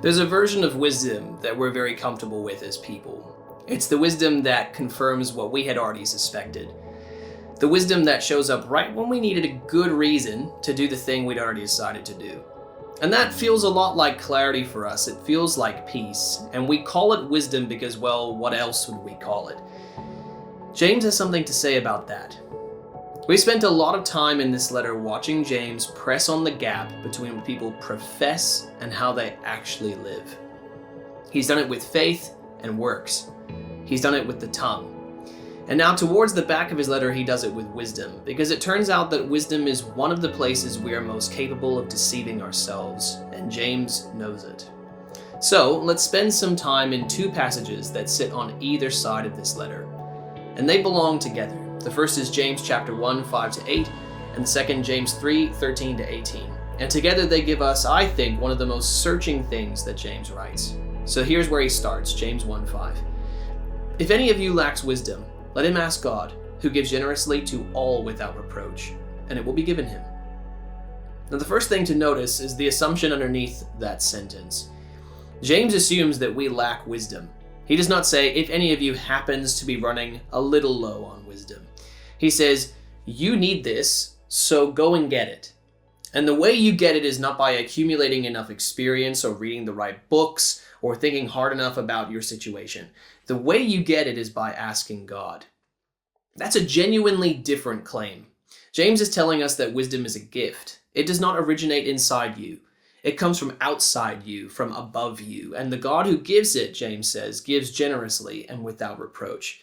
There's a version of wisdom that we're very comfortable with as people. It's the wisdom that confirms what we had already suspected. The wisdom that shows up right when we needed a good reason to do the thing we'd already decided to do. And that feels a lot like clarity for us. It feels like peace. And we call it wisdom because, well, what else would we call it? James has something to say about that. We spent a lot of time in this letter watching James press on the gap between what people profess and how they actually live. He's done it with faith and works. He's done it with the tongue. And now towards the back of his letter, he does it with wisdom, because it turns out that wisdom is one of the places we are most capable of deceiving ourselves, and James knows it. So let's spend some time in two passages that sit on either side of this letter. And they belong together. The first is James chapter 1, 5-8, and the second James 3, 13-18. And together they give us, I think, one of the most searching things that James writes. So here's where he starts, James 1:5. If any of you lacks wisdom, let him ask God, who gives generously to all without reproach, and it will be given him. Now the first thing to notice is the assumption underneath that sentence. James assumes that we lack wisdom. He does not say, if any of you happens to be running a little low on wisdom. He says, you need this, so go and get it. And the way you get it is not by accumulating enough experience or reading the right books or thinking hard enough about your situation. The way you get it is by asking God. That's a genuinely different claim. James is telling us that wisdom is a gift. It does not originate inside you. It comes from outside you, from above you. And the God who gives it, James says, gives generously and without reproach.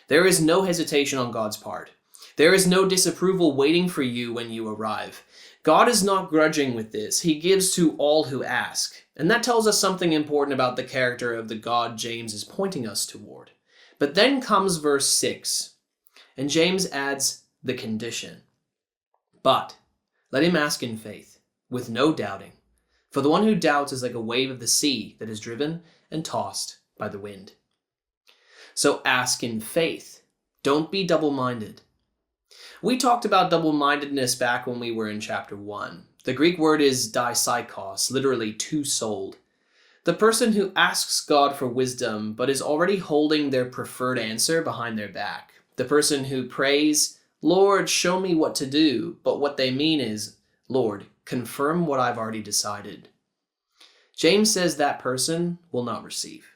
There is no hesitation on God's part. There is no disapproval waiting for you when you arrive. God is not grudging with this. He gives to all who ask. And that tells us something important about the character of the God James is pointing us toward. But then comes verse 6, and James adds the condition. But let him ask in faith, with no doubting. For the one who doubts is like a wave of the sea that is driven and tossed by the wind. So ask in faith. Don't be double-minded. We talked about double-mindedness back when we were in chapter 1. The Greek word is disychos, literally two-souled. The person who asks God for wisdom but is already holding their preferred answer behind their back. The person who prays, Lord, show me what to do, but what they mean is, Lord, confirm what I've already decided. James says that person will not receive.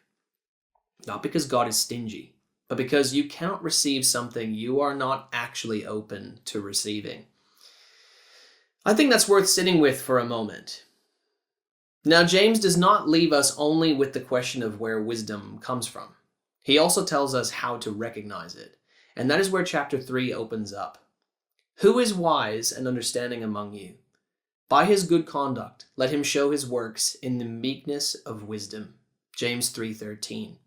Not because God is stingy, but because you cannot receive something you are not actually open to receiving. I think that's worth sitting with for a moment. Now, James does not leave us only with the question of where wisdom comes from. He also tells us how to recognize it. And that is where chapter 3 opens up. Who is wise and understanding among you? By his good conduct, let him show his works in the meekness of wisdom. James 3:13.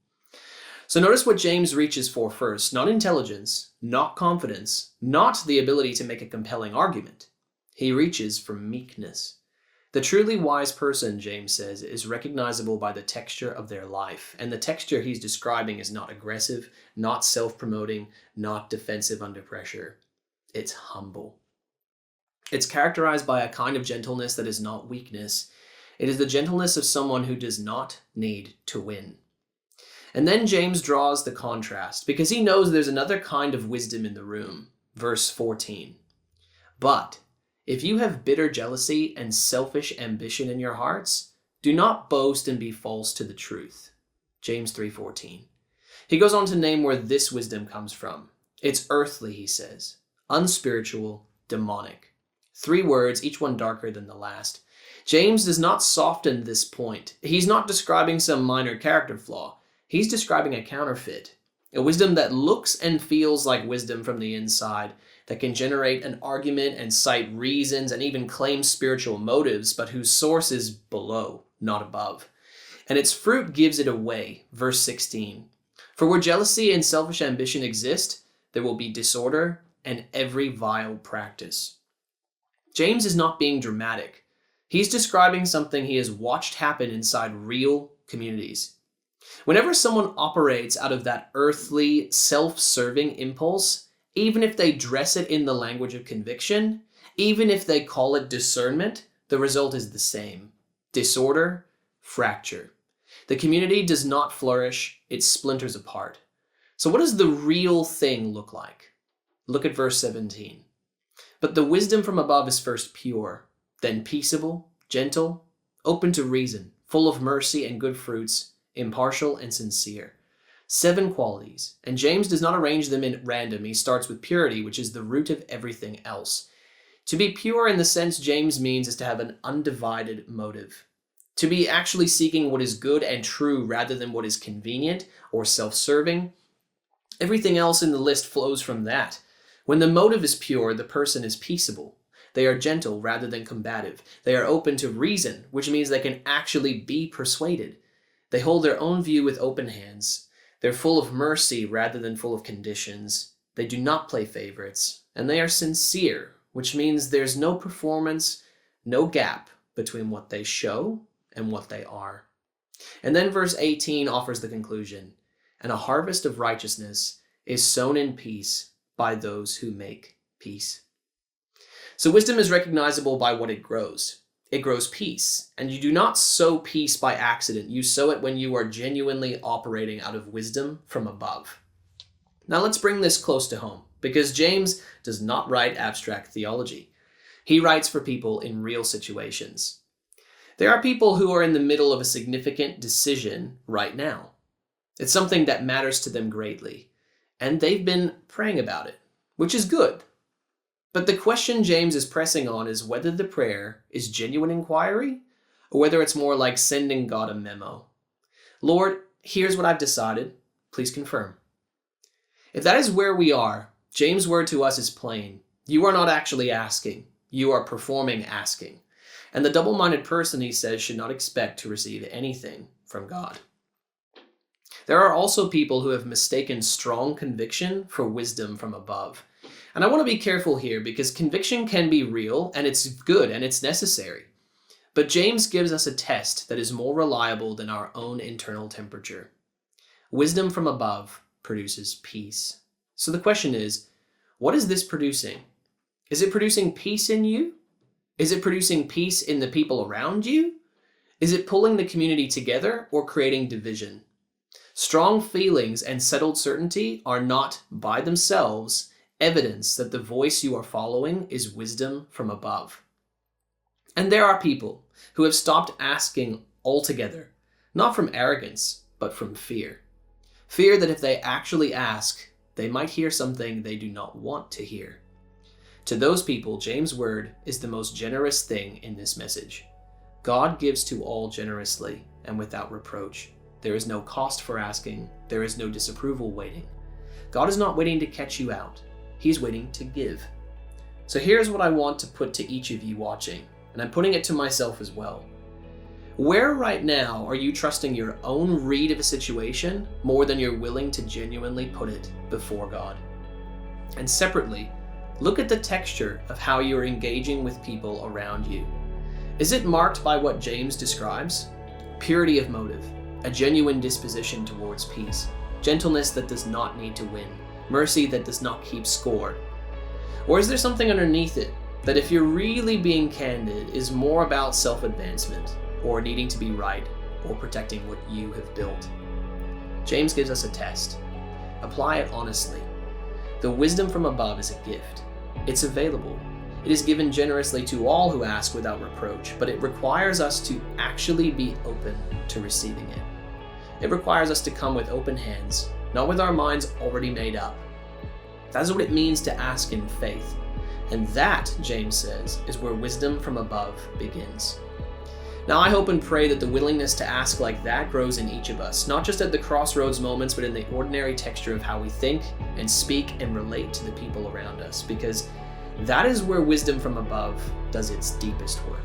So notice what James reaches for first. Not intelligence, not confidence, not the ability to make a compelling argument. He reaches for meekness. The truly wise person, James says, is recognizable by the texture of their life. And the texture he's describing is not aggressive, not self-promoting, not defensive under pressure. It's humble. It's characterized by a kind of gentleness that is not weakness. It is the gentleness of someone who does not need to win. And then James draws the contrast because he knows there's another kind of wisdom in the room. Verse 14. But if you have bitter jealousy and selfish ambition in your hearts, do not boast and be false to the truth. James 3:14. He goes on to name where this wisdom comes from. It's earthly, he says, unspiritual, demonic. 3 words, each one darker than the last. James does not soften this point. He's not describing some minor character flaw. He's describing a counterfeit, a wisdom that looks and feels like wisdom from the inside, that can generate an argument and cite reasons and even claim spiritual motives, but whose source is below, not above. And its fruit gives it away. Verse 16. For where jealousy and selfish ambition exist, there will be disorder and every vile practice. James is not being dramatic. He's describing something he has watched happen inside real communities. Whenever someone operates out of that earthly, self-serving impulse, even if they dress it in the language of conviction, even if they call it discernment, the result is the same. Disorder, fracture. The community does not flourish, it splinters apart. So what does the real thing look like? Look at verse 17. But the wisdom from above is first pure, then peaceable, gentle, open to reason, full of mercy and good fruits, impartial and sincere. 7 qualities, and James does not arrange them in random. He starts with purity, which is the root of everything else. To be pure in the sense James means is to have an undivided motive. To be actually seeking what is good and true rather than what is convenient or self-serving. Everything else in the list flows from that. When the motive is pure, the person is peaceable. They are gentle rather than combative. They are open to reason, which means they can actually be persuaded. They hold their own view with open hands. They're full of mercy rather than full of conditions. They do not play favorites. And they are sincere, which means there's no performance, no gap between what they show and what they are. And then verse 18 offers the conclusion. And a harvest of righteousness is sown in peace by those who make peace. So wisdom is recognizable by what it grows. It grows peace, and you do not sow peace by accident. You sow it when you are genuinely operating out of wisdom from above. Now let's bring this close to home, because James does not write abstract theology. He writes for people in real situations. There are people who are in the middle of a significant decision right now. It's something that matters to them greatly, and they've been praying about it, which is good. But the question James is pressing on is whether the prayer is genuine inquiry or whether it's more like sending God a memo. Lord, here's what I've decided. Please confirm. If that is where we are, James' word to us is plain. You are not actually asking. You are performing asking. And the double-minded person, he says, should not expect to receive anything from God. There are also people who have mistaken strong conviction for wisdom from above. And I want to be careful here because conviction can be real and it's good and it's necessary. But James gives us a test that is more reliable than our own internal temperature. Wisdom from above produces peace. So the question is, what is this producing? Is it producing peace in you? Is it producing peace in the people around you? Is it pulling the community together or creating division? Strong feelings and settled certainty are not by themselves evidence that the voice you are following is wisdom from above. And there are people who have stopped asking altogether, not from arrogance, but from fear. Fear that if they actually ask, they might hear something they do not want to hear. To those people, James' word is the most generous thing in this message. God gives to all generously and without reproach. There is no cost for asking. There is no disapproval waiting. God is not waiting to catch you out. He's waiting to give. So here's what I want to put to each of you watching, and I'm putting it to myself as well. Where right now are you trusting your own read of a situation more than you're willing to genuinely put it before God? And separately, look at the texture of how you're engaging with people around you. Is it marked by what James describes? Purity of motive, a genuine disposition towards peace, gentleness that does not need to win, mercy that does not keep score? Or is there something underneath it that, if you're really being candid, is more about self-advancement or needing to be right or protecting what you have built? James gives us a test. Apply it honestly. The wisdom from above is a gift. It's available. It is given generously to all who ask without reproach, but it requires us to actually be open to receiving it. It requires us to come with open hands, not with our minds already made up. That's what it means to ask in faith. And that, James says, is where wisdom from above begins. Now, I hope and pray that the willingness to ask like that grows in each of us, not just at the crossroads moments, but in the ordinary texture of how we think and speak and relate to the people around us, because that is where wisdom from above does its deepest work.